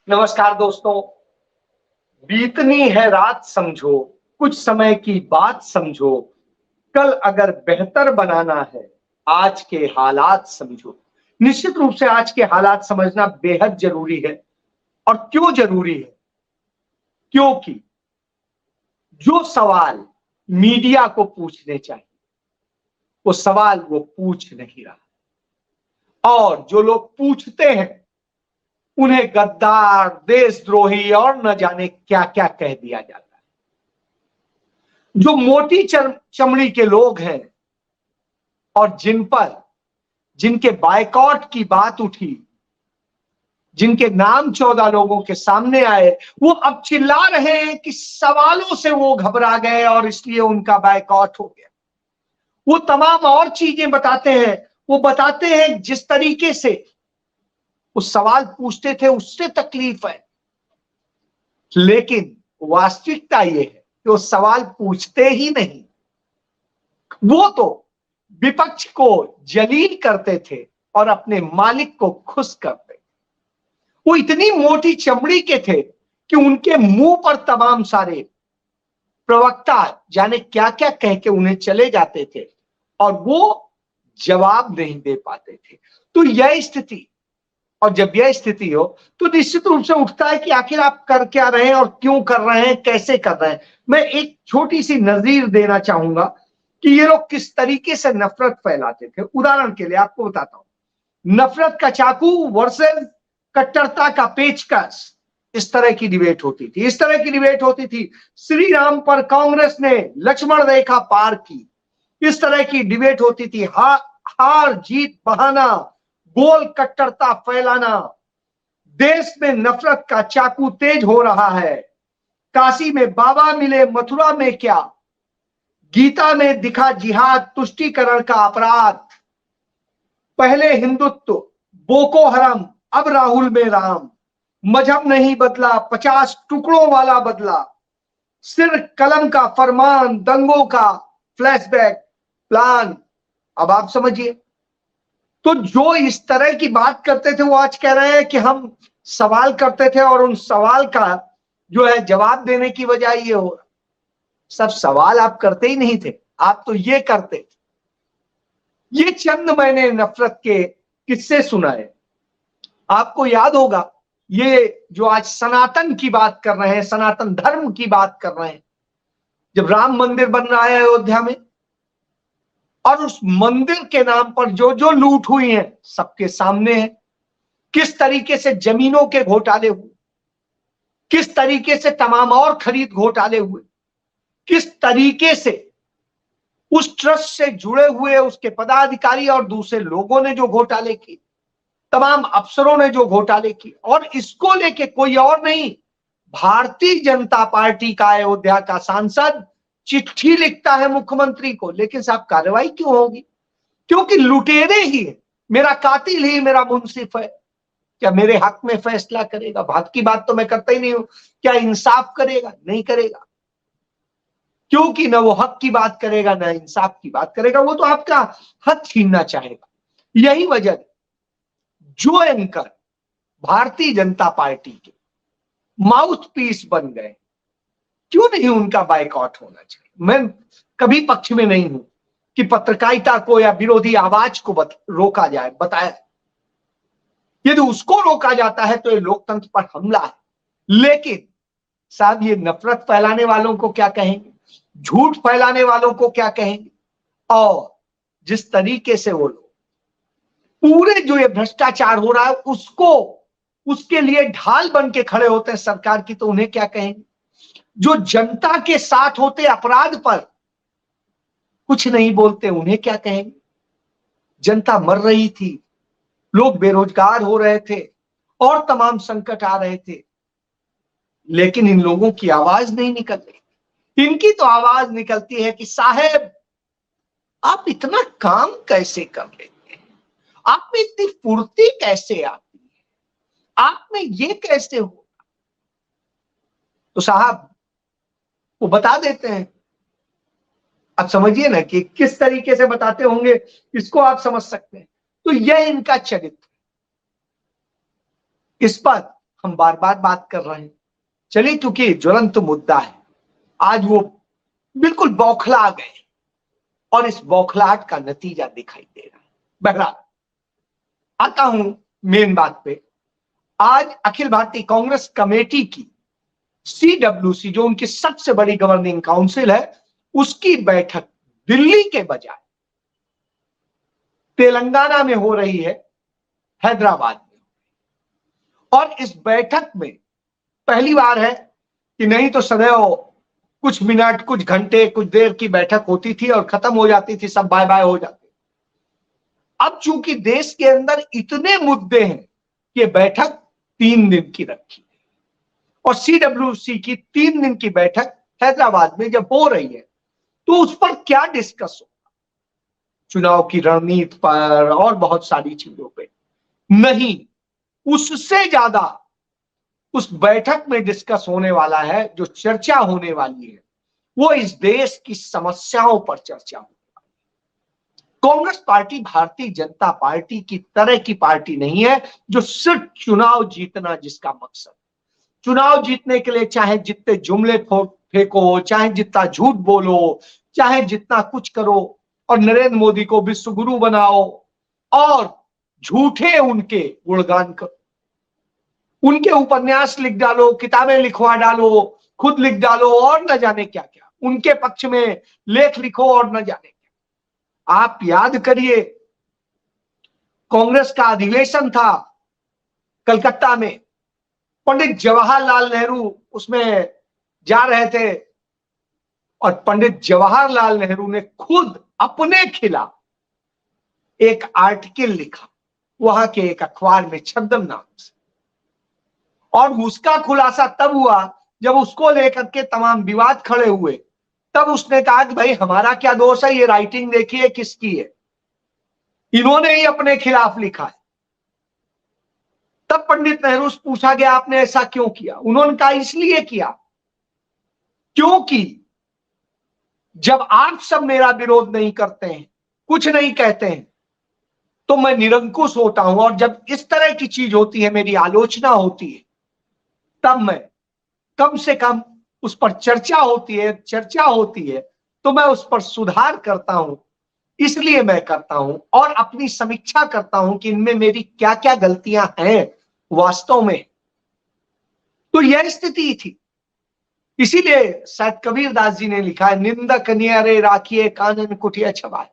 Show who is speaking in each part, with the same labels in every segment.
Speaker 1: नमस्कार दोस्तों। बीतनी है रात समझो, कुछ समय की बात समझो, कल अगर बेहतर बनाना है आज के हालात समझो। निश्चित रूप से आज के हालात समझना बेहद जरूरी है। और क्यों जरूरी है? क्योंकि जो सवाल मीडिया को पूछने चाहिए वो सवाल वो पूछ नहीं रहा, और जो लोग पूछते हैं उन्हें गद्दार, देशद्रोही और न जाने क्या क्या कह दिया जाता है। जो मोटी चमड़ी के लोग हैं और जिनके बायकॉट की बात उठी, जिनके नाम 14 लोगों के सामने आए, वो अब चिल्ला रहे हैं कि सवालों से वो घबरा गए और इसलिए उनका बायकॉट हो गया। वो तमाम और चीजें बताते हैं। वो बताते हैं जिस तरीके से वो सवाल पूछते थे उससे तकलीफ है, लेकिन वास्तविकता ये है कि वो सवाल पूछते ही नहीं। वो तो विपक्ष को जलील करते थे और अपने मालिक को खुश करते थे। वो इतनी मोटी चमड़ी के थे कि उनके मुंह पर तमाम सारे प्रवक्ता जाने क्या क्या कह के उन्हें चले जाते थे और वो जवाब नहीं दे पाते थे। तो यह स्थिति, और जब यह स्थिति हो तो निश्चित रूप से उठता है कि आखिर आप कर क्या रहे हैं और क्यों कर रहे हैं, कैसे कर रहे हैं। मैं एक छोटी सी नजीर देना चाहूंगा कि ये लोग किस तरीके से नफरत फैलाते थे। उदाहरण के लिए आपको बताता हूं, नफरत का चाकू वर्सेस कट्टरता का पेचकस, इस तरह की डिबेट होती थी। इस तरह की डिबेट होती थी, श्री राम पर कांग्रेस ने लक्ष्मण रेखा पार की, इस तरह की डिबेट होती थी। हार जीत बहाना, गोल कट्टरता फैलाना, देश में नफरत का चाकू तेज हो रहा है, काशी में बाबा मिले मथुरा में क्या, गीता में दिखा जिहाद तुष्टीकरण का अपराध, पहले हिंदुत्व बोको हरम अब राहुल में राम, मजहब नहीं बदला 50 टुकड़ों वाला बदला, सिर कलम का फरमान दंगों का फ्लैशबैक प्लान। अब आप समझिए, तो जो इस तरह की बात करते थे वो आज कह रहे हैं कि हम सवाल करते थे और उन सवाल का जो है जवाब देने की बजाय ये हो रहा। सब सवाल आप करते ही नहीं थे, आप तो ये करते थे। ये चंद मैंने नफरत के किस्से सुनाए। आपको याद होगा, ये जो आज सनातन की बात कर रहे हैं, सनातन धर्म की बात कर रहे हैं, जब राम मंदिर बन रहा है अयोध्या में और उस मंदिर के नाम पर जो जो लूट हुई है सबके सामने है। किस तरीके से जमीनों के घोटाले हुए, किस तरीके से तमाम और खरीद घोटाले हुए, किस तरीके से उस ट्रस्ट से जुड़े हुए उसके पदाधिकारी और दूसरे लोगों ने जो घोटाले किए, तमाम अफसरों ने जो घोटाले किए, और इसको लेके कोई और नहीं, भारतीय जनता पार्टी का अयोध्या का सांसद चिट्ठी लिखता है मुख्यमंत्री को। लेकिन साहब कार्रवाई क्यों होगी? क्योंकि लुटेरे ही है, मेरा कातिल ही मेरा मुंसिफ है। क्या मेरे हक में फैसला करेगा? हक की बात तो मैं करता ही नहीं हूं। क्या इंसाफ करेगा? नहीं करेगा, क्योंकि ना वो हक की बात करेगा ना इंसाफ की बात करेगा, वो तो आपका हक छीनना चाहेगा। यही वजह जो एंकर भारतीय जनता पार्टी के माउथ पीस बन गए, क्यों नहीं उनका बायकॉट होना चाहिए? मैं कभी पक्ष में नहीं हूं कि पत्रकारिता को या विरोधी आवाज को रोका जाए, बताया। यदि उसको रोका जाता है तो ये लोकतंत्र पर हमला है। लेकिन साहब ये नफरत फैलाने वालों को क्या कहेंगे, झूठ फैलाने वालों को क्या कहेंगे? और जिस तरीके से वो लोग पूरे जो ये भ्रष्टाचार हो रहा है उसको, उसके लिए ढाल बन के खड़े होते हैं सरकार की, तो उन्हें क्या कहेंगे? जो जनता के साथ होते अपराध पर कुछ नहीं बोलते, उन्हें क्या कहेंगे? जनता मर रही थी, लोग बेरोजगार हो रहे थे और तमाम संकट आ रहे थे, लेकिन इन लोगों की आवाज नहीं निकल रही। इनकी तो आवाज निकलती है कि साहब आप इतना काम कैसे कर लेते हैं, आप में इतनी फुर्ती कैसे आती है, आप में ये कैसे हो? तो साहब वो बता देते हैं। आप समझिए ना कि किस तरीके से बताते होंगे, इसको आप समझ सकते हैं। तो यह इनका चरित्र, इस पर हम बार बार बात कर रहे हैं। चलिए, क्योंकि ज्वलंत मुद्दा है, आज वो बिल्कुल बौखला गए और इस बौखलाहट का नतीजा दिखाई दे रहा है। बहरहाल आता हूं मेन बात पे। आज अखिल भारतीय कांग्रेस कमेटी की CWC, जो उनकी सबसे बड़ी गवर्निंग काउंसिल है, उसकी बैठक दिल्ली के बजाय तेलंगाना में हो रही है, हैदराबाद में। और इस बैठक में पहली बार है कि नहीं तो सदैव कुछ मिनट, कुछ घंटे, कुछ देर की बैठक होती थी और खत्म हो जाती थी, सब बाय बाय हो जाते। अब चूंकि देश के अंदर इतने मुद्दे हैं कि बैठक 3 दिन की रखी है और CWC की 3 दिन की बैठक हैदराबाद में जब हो रही है तो उस पर क्या डिस्कस होगा? चुनाव की रणनीति पर और बहुत सारी चीजों पे नहीं, उससे ज्यादा उस बैठक में डिस्कस होने वाला है, जो चर्चा होने वाली है, वो इस देश की समस्याओं पर चर्चा होगी। कांग्रेस पार्टी भारतीय जनता पार्टी की तरह की पार्टी नहीं है जो सिर्फ चुनाव जीतना जिसका मकसद। चुनाव जीतने के लिए चाहे जितने जुमले फेंको, चाहे जितना झूठ बोलो, चाहे जितना कुछ करो और नरेंद्र मोदी को विश्व गुरु बनाओ और झूठे उनके गुणगान करो, उनके उपन्यास लिख डालो, किताबें लिखवा डालो, खुद लिख डालो और न जाने क्या क्या, उनके पक्ष में लेख लिखो और न जाने क्या। आप याद करिए, कांग्रेस का अधिवेशन था कलकत्ता में, पंडित जवाहरलाल नेहरू उसमें जा रहे थे और पंडित जवाहरलाल नेहरू ने खुद अपने खिलाफ एक आर्टिकल लिखा वहां के एक अखबार में, छद्म नाम से। और उसका खुलासा तब हुआ जब उसको लेकर के तमाम विवाद खड़े हुए, तब उसने कहा कि भाई हमारा क्या दोष है, ये राइटिंग देखिए किसकी है, इन्होंने ही अपने खिलाफ लिखा है। तब पंडित नेहरू से पूछा गया आपने ऐसा क्यों किया? उन्होंने कहा इसलिए किया क्योंकि जब आप सब मेरा विरोध नहीं करते हैं, कुछ नहीं कहते हैं, तो मैं निरंकुश होता हूं, और जब इस तरह की चीज होती है, मेरी आलोचना होती है, तब मैं कम से कम उस पर चर्चा होती है तो मैं उस पर सुधार करता हूं। इसलिए मैं करता हूं और अपनी समीक्षा करता हूं कि इनमें मेरी क्या क्या गलतियां हैं वास्तव में। तो यह स्थिति थी। इसीलिए शायद कबीर दास जी ने लिखा है, निंदक नियरे राखिए कानन कुटिया छबाए।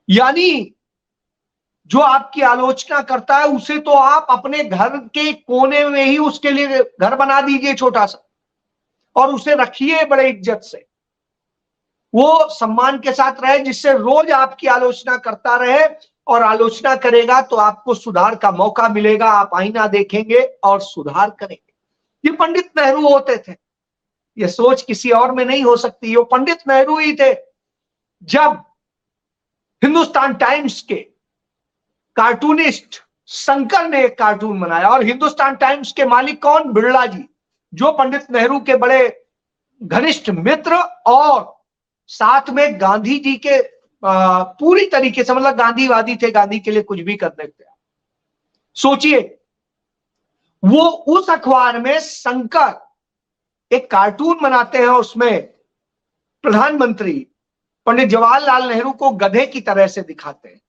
Speaker 1: यानी जो आपकी आलोचना करता है उसे तो आप अपने घर के कोने में ही उसके लिए घर बना दीजिए छोटा सा, और उसे रखिए बड़े इज्जत से, वो सम्मान के साथ रहे, जिससे रोज आपकी आलोचना करता रहे, और आलोचना करेगा तो आपको सुधार का मौका मिलेगा, आप आईना देखेंगे और सुधार करेंगे। ये पंडित नेहरू होते थे, ये सोच किसी और में नहीं हो सकती, ये पंडित नेहरू ही थे। जब हिंदुस्तान टाइम्स के कार्टूनिस्ट शंकर ने एक कार्टून बनाया, और हिंदुस्तान टाइम्स के मालिक कौन? बिरला जी, जो पंडित नेहरू के बड़े घनिष्ठ मित्र और साथ में गांधी जी के पूरी तरीके से, मतलब गांधीवादी थे, गांधी के लिए कुछ भी करने थे। सोचिए, वो उस अखबार में शंकर एक कार्टून बनाते हैं, उसमें प्रधानमंत्री पंडित जवाहरलाल नेहरू को गधे की तरह से दिखाते हैं।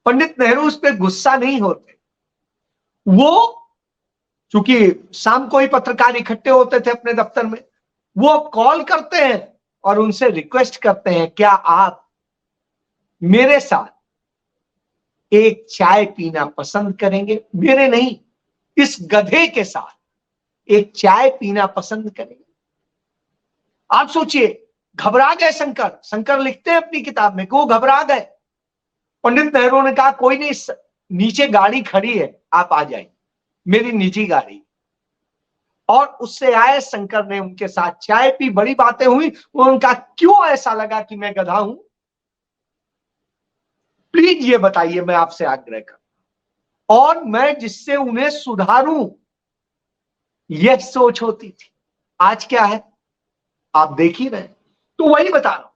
Speaker 1: पंडित नेहरू उस पर गुस्सा नहीं होते। वो चूंकि शाम को ही पत्रकार इकट्ठे होते थे अपने दफ्तर में, वो कॉल करते हैं और उनसे रिक्वेस्ट करते हैं, क्या आप मेरे साथ एक चाय पीना पसंद करेंगे? मेरे नहीं, इस गधे के साथ एक चाय पीना पसंद करेंगे? आप सोचिए, घबरा गए शंकर। शंकर लिखते हैं अपनी किताब में कि वो घबरा गए। पंडित नेहरू ने कहा कोई नहीं, नीचे गाड़ी खड़ी है, आप आ जाइए, मेरी निजी गाड़ी। और उससे आए शंकर ने उनके साथ चाय पी, बड़ी बातें हुई। उनका क्यों ऐसा लगा कि मैं गधा हूं? प्लीज ये बताइए, मैं आपसे आग्रह करता हूं, और मैं जिससे उन्हें सुधारूं, यह सोच होती थी। आज क्या है आप देख ही रहे। तो वही बता रहा हूं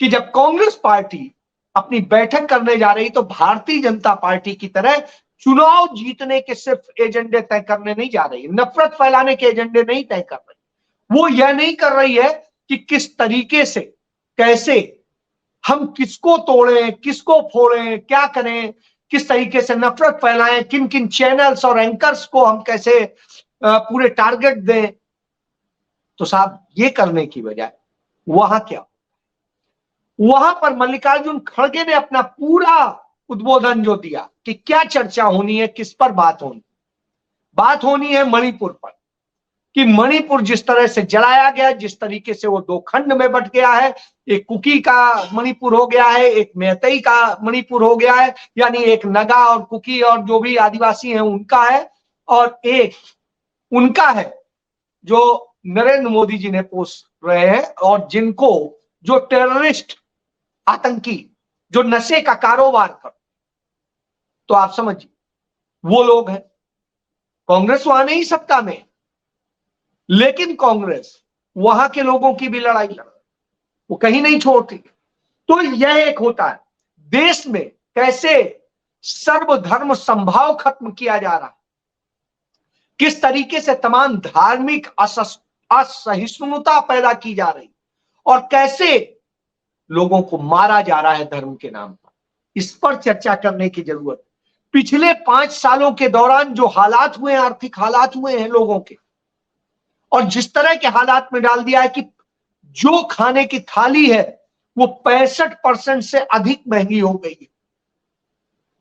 Speaker 1: कि जब कांग्रेस पार्टी अपनी बैठक करने जा रही तो भारतीय जनता पार्टी की तरह चुनाव जीतने के सिर्फ एजेंडे तय करने नहीं जा रही, नफरत फैलाने के एजेंडे नहीं तय कर रही। वो यह नहीं कर रही है कि किस तरीके से, कैसे हम किसको तोड़ें, किसको फोड़ें, क्या करें, किस तरीके से नफरत फैलाएं, किन किन चैनल्स और एंकर्स को हम कैसे पूरे टारगेट दें। तो साहब ये करने की बजाय वहां क्या, वहां पर मल्लिकार्जुन खड़गे ने अपना पूरा उद्बोधन जो दिया कि क्या चर्चा होनी है, किस पर बात होनी है मणिपुर पर, कि मणिपुर जिस तरह से जलाया गया, जिस तरीके से वो दो खंड में बट गया है, एक कुकी का मणिपुर हो गया है, एक मैतेई का मणिपुर हो गया है, यानी एक नगा और कुकी और जो भी आदिवासी हैं उनका है, और एक उनका है जो नरेंद्र मोदी जी ने पोस रहे हैं, और जिनको जो टेररिस्ट, आतंकी, जो नशे का कारोबार कर, तो आप समझिए वो लोग हैं। कांग्रेस वहां नहीं सत्ता में, लेकिन कांग्रेस वहां के लोगों की भी लड़ाई लड़, वो कहीं नहीं छोड़ती। तो यह एक होता है देश में कैसे सर्वधर्म संभाव खत्म किया जा रहा है, किस तरीके से तमाम धार्मिक असहिष्णुता पैदा की जा रही, और कैसे लोगों को मारा जा रहा है धर्म के नाम पर। इस पर चर्चा करने की जरूरत है। पिछले 5 सालों के दौरान जो हालात हुए, आर्थिक हालात हुए हैं लोगों के, और जिस तरह के हालात में डाल दिया है कि जो खाने की थाली है वो 65% से अधिक महंगी हो गई है।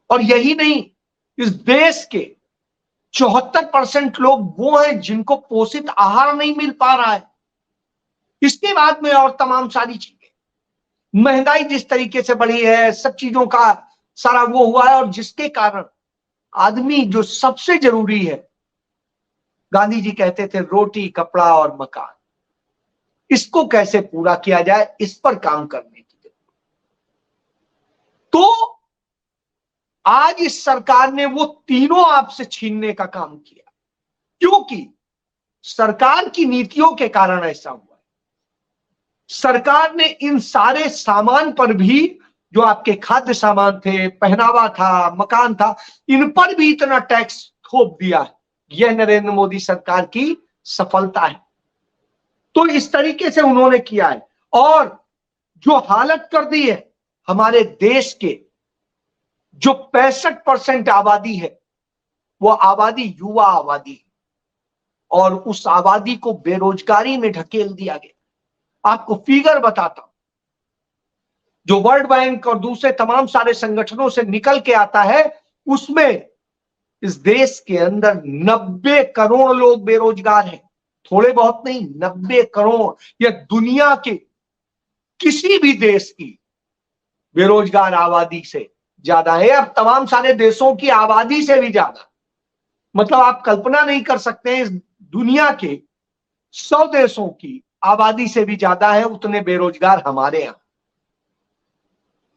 Speaker 1: और यही नहीं, इस देश के 74% लोग वो हैं जिनको पोषित आहार नहीं मिल पा रहा है। इसके बाद में और तमाम सारी चीजें, महंगाई जिस तरीके से बढ़ी है, सब चीजों का सारा वो हुआ है, और जिसके कारण आदमी जो सबसे जरूरी है, गांधी जी कहते थे रोटी, कपड़ा और मकान, इसको कैसे पूरा किया जाए, इस पर काम करने की जरूरत। तो आज इस सरकार ने वो तीनों आपसे छीनने का काम किया, क्योंकि सरकार की नीतियों के कारण ऐसा हुआ। सरकार ने इन सारे सामान पर भी, जो आपके खाद्य सामान थे, पहनावा था, मकान था, इन पर भी इतना टैक्स थोप दिया है। यह नरेंद्र मोदी सरकार की सफलता है। तो इस तरीके से उन्होंने किया है, और जो हालत कर दी है हमारे देश के जो 65% आबादी है, वो आबादी युवा आबादी है, और उस आबादी को बेरोजगारी में ढकेल दिया गया। आपको फिगर बताता हूं, जो वर्ल्ड बैंक और दूसरे तमाम सारे संगठनों से निकल के आता है, उसमें इस देश के अंदर 90 करोड़ लोग बेरोजगार हैं। थोड़े बहुत नहीं, 90 करोड़। यह दुनिया के किसी भी देश की बेरोजगार आबादी से ज्यादा है, अब तमाम सारे देशों की आबादी से भी ज्यादा। मतलब आप कल्पना नहीं कर सकते, इस दुनिया के 100 देशों की आबादी से भी ज्यादा है उतने बेरोजगार हमारे यहां।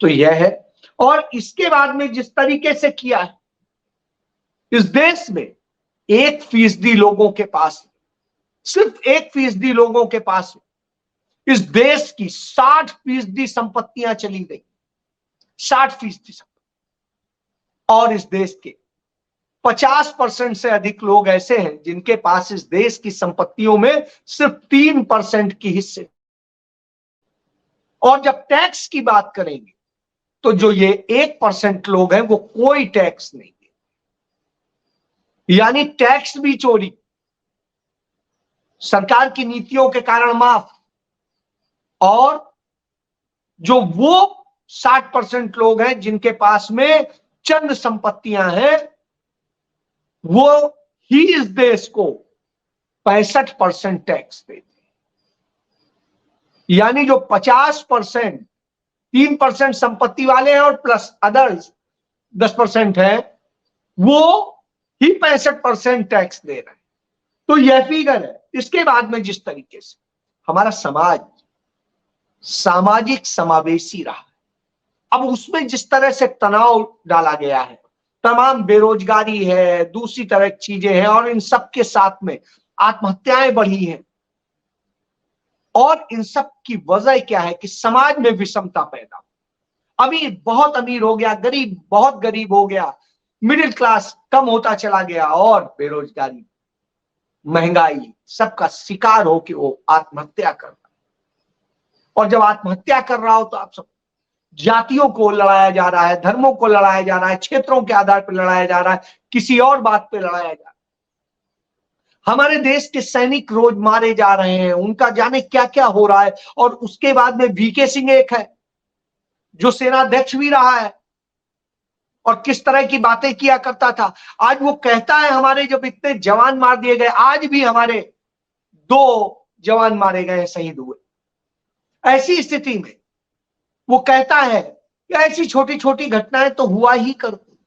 Speaker 1: तो यह है। और इसके बाद में जिस तरीके से किया है, इस देश में 1% लोगों के पास, सिर्फ 1% लोगों के पास इस देश की 60% संपत्तियां चली गई, 60% संपत्ति। और इस देश के 50% से अधिक लोग ऐसे हैं जिनके पास इस देश की संपत्तियों में सिर्फ 3% की हिस्से। और जब टैक्स की बात करेंगे तो जो ये 1% लोग हैं वो कोई टैक्स नहीं दे, यानी टैक्स भी चोरी, सरकार की नीतियों के कारण माफ। और जो वो 60% लोग हैं जिनके पास में चंद संपत्तियां हैं, वो ही इस देश को 65% टैक्स देते हैं। यानी जो 50%, 3% संपत्ति वाले हैं और प्लस अदर्स 10% है, वो ही 65% टैक्स दे रहे हैं। तो यह फिगर है। इसके बाद में जिस तरीके से हमारा समाज सामाजिक समावेशी रहा, अब उसमें जिस तरह से तनाव डाला गया है, तमाम बेरोजगारी है, दूसरी तरह की चीजें हैं, और इन सब के साथ में आत्महत्याएं बढ़ी हैं। और इन सब की वजह क्या है कि समाज में विषमता पैदा, अमीर बहुत अमीर हो गया, गरीब बहुत गरीब हो गया, मिडिल क्लास कम होता चला गया और बेरोजगारी, महंगाई सबका शिकार हो कि वो आत्महत्या कर रहा है। और जब आत्महत्या कर रहा हो तो आप सब जातियों को लड़ाया जा रहा है, धर्मों को लड़ाया जा रहा है, क्षेत्रों के आधार पर लड़ाया जा रहा है, किसी और बात पे लड़ाया जा रहा है। हमारे देश के सैनिक रोज मारे जा रहे हैं, उनका जाने क्या क्या हो रहा है। और उसके बाद में वीके सिंह एक है जो सेनाध्यक्ष भी रहा है और किस तरह की बातें किया करता था। आज वो कहता है हमारे जब इतने जवान मार दिए गए, आज भी हमारे 2 जवान मारे गए, शहीद हुए, ऐसी स्थिति में वो कहता है कि ऐसी छोटी छोटी घटनाएं तो हुआ ही करती।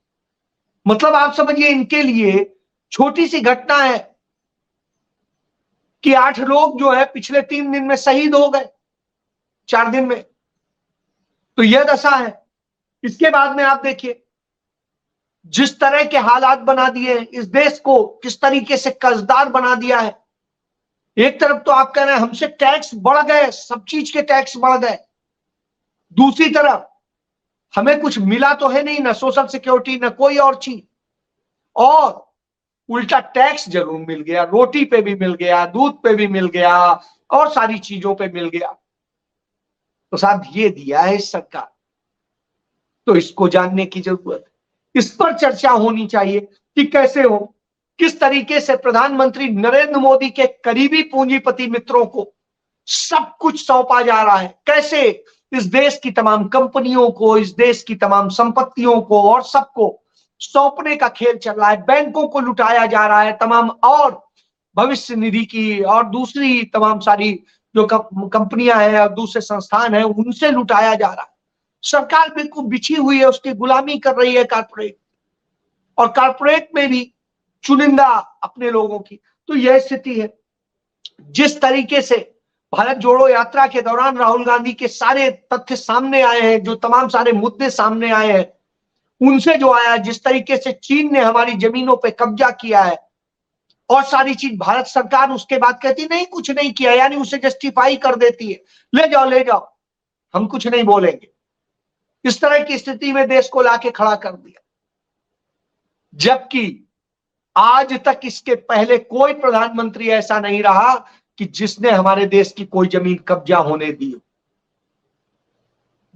Speaker 1: मतलब आप समझिए इनके लिए छोटी सी घटना है कि 8 लोग जो है पिछले 3 दिन में शहीद हो गए, 4 दिन में। तो यह दशा है। इसके बाद में आप देखिए जिस तरह के हालात बना दिए हैं, इस देश को किस तरीके से कर्जदार बना दिया है। एक तरफ तो आप कह रहे हैं हमसे टैक्स बढ़ गए, सब चीज के टैक्स बढ़ गए, दूसरी तरफ हमें कुछ मिला तो है नहीं, ना सोशल सिक्योरिटी, ना कोई और चीज, और उल्टा टैक्स जरूर मिल गया, रोटी पे भी मिल गया, दूध पे भी मिल गया, और सारी चीजों पे मिल गया। तो साहब ये दिया है सरकार, तो इसको जानने की जरूरत है, इस पर चर्चा होनी चाहिए कि कैसे हो, किस तरीके से प्रधानमंत्री नरेंद्र मोदी के करीबी पूंजीपति मित्रों को सब कुछ सौंपा जा रहा है, कैसे इस देश की तमाम कंपनियों को, इस देश की तमाम संपत्तियों को और सबको सौंपने का खेल चल रहा है, बैंकों को लुटाया जा रहा है, तमाम और भविष्य निधि की और दूसरी तमाम सारी जो कंपनियां हैं और दूसरे संस्थान हैं उनसे लुटाया जा रहा है। सरकार बिल्कुल बिछी हुई है, उसकी गुलामी कर रही है कारपोरेट, और कारपोरेट में भी चुनिंदा अपने लोगों की। तो यह स्थिति है। जिस तरीके से भारत जोड़ो यात्रा के दौरान राहुल गांधी के सारे तथ्य सामने आए हैं, जो तमाम सारे मुद्दे सामने आए हैं, उनसे जो आया, जिस तरीके से चीन ने हमारी जमीनों पे कब्जा किया है और सारी चीज, भारत सरकार उसके बाद कहती नहीं कुछ नहीं किया, यानी उसे जस्टिफाई कर देती है, ले जाओ हम कुछ नहीं बोलेंगे। इस तरह की स्थिति में देश को लाके खड़ा कर दिया, जबकि आज तक इसके पहले कोई प्रधानमंत्री ऐसा नहीं रहा कि जिसने हमारे देश की कोई जमीन कब्जा होने दी,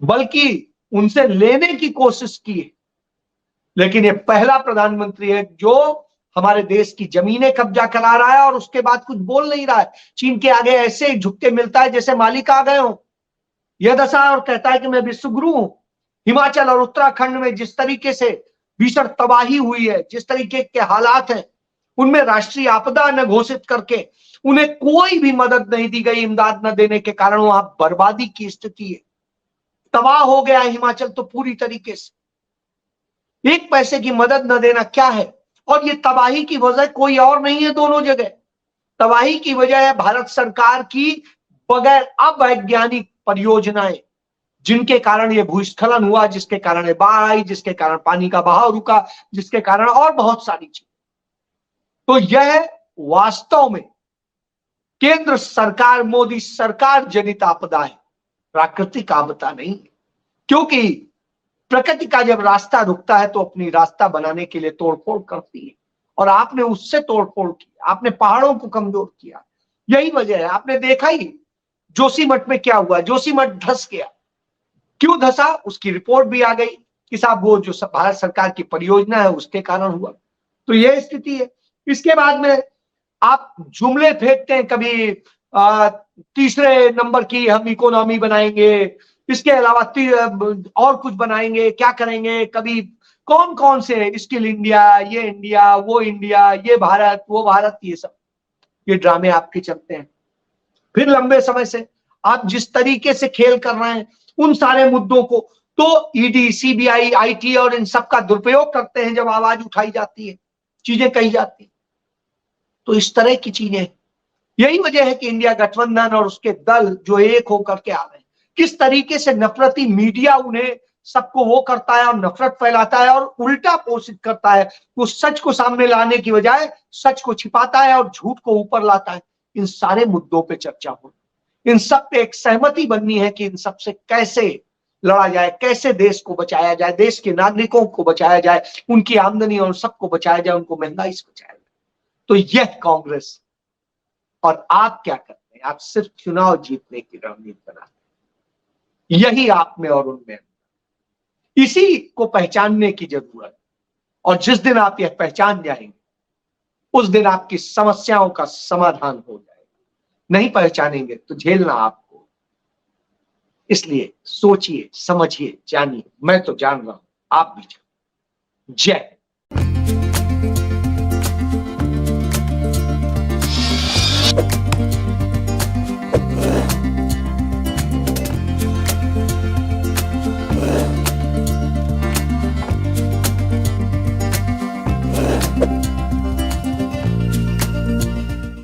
Speaker 1: बल्कि उनसे लेने की कोशिश की है। लेकिन ये पहला प्रधानमंत्री है जो हमारे देश की जमीनें कब्जा करा रहा है और उसके बाद कुछ बोल नहीं रहा है। चीन के आगे ऐसे झुक के मिलता है जैसे मालिक आ गए हो, यह दशा, और कहता है कि मैं विश्वगुरु हूं। हिमाचल और उत्तराखंड में जिस तरीके से भीषण तबाही हुई है, जिस तरीके के हालात हैं, उनमें राष्ट्रीय आपदा न घोषित करके उन्हें कोई भी मदद नहीं दी गई, इमदाद न देने के कारण वहां बर्बादी की स्थिति है, तबाह हो गया है हिमाचल तो पूरी तरीके से। एक पैसे की मदद न देना क्या है, और ये तबाही की वजह कोई और नहीं है, दोनों जगह तबाही की वजह है भारत सरकार की बगैर अवैज्ञानिक परियोजनाएं, जिनके कारण ये भूस्खलन हुआ, जिसके कारण बाढ़ आई, जिसके कारण पानी का बहाव रुका, जिसके कारण और बहुत सारी चीज। तो यह वास्तव में केंद्र सरकार, मोदी सरकार जनित आपदा है, प्राकृतिक आपदा नहीं है। क्योंकि प्रकृति का जब रास्ता रुकता है तो अपनी रास्ता बनाने के लिए तोड़फोड़ करती है, और आपने उससे तोड़फोड़ की, आपने पहाड़ों को कमजोर किया। यही वजह है, आपने देखा ही जोशीमठ में क्या हुआ, जोशीमठ धंस गया। क्यों धंसा, उसकी रिपोर्ट भी आ गई कि साहब वो जो भारत सरकार की परियोजना है उसके कारण हुआ। तो यह स्थिति है। इसके बाद में आप जुमले फेंकते हैं, कभी तीसरे नंबर की हम इकोनॉमी बनाएंगे, इसके अलावा और कुछ बनाएंगे, क्या करेंगे, कभी कौन कौन से स्किल इंडिया, ये इंडिया, वो इंडिया, ये भारत, वो भारत, ये सब ये ड्रामे आपके चलते हैं। फिर लंबे समय से आप जिस तरीके से खेल कर रहे हैं उन सारे मुद्दों को तो ईडी, सीबीआई, आईटी और इन सब का दुरुपयोग करते हैं जब आवाज उठाई जाती है, चीजें कही जाती है। तो इस तरह की चीजें, यही वजह है कि इंडिया गठबंधन और उसके दल जो एक होकर के आ रहे हैं, किस तरीके से नफरती मीडिया उन्हें सबको वो करता है और नफरत फैलाता है और उल्टा पोषित करता है। वो सच को सामने लाने की बजाय सच को छिपाता है और झूठ को ऊपर लाता है। इन सारे मुद्दों पे चर्चा हो, इन सब पे एक सहमति बननी है कि इन सब से कैसे लड़ा जाए, कैसे देश को बचाया जाए, देश के नागरिकों को बचाया जाए, उनकी आमदनी और सबको बचाया जाए, उनको महंगाई से बचाया जाए। तो यह कांग्रेस। और आप क्या करते हैं? आप सिर्फ चुनाव जीतने की रणनीति बनाते हैं। यही आप में और उनमें, इसी को पहचानने की जरूरत है। और जिस दिन आप यह पहचान जाएंगे उस दिन आपकी समस्याओं का समाधान हो जाएगा। नहीं पहचानेंगे तो झेलना आपको। इसलिए सोचिए, समझिए, जानिए। मैं तो जान रहा हूं, आप भी जान। जय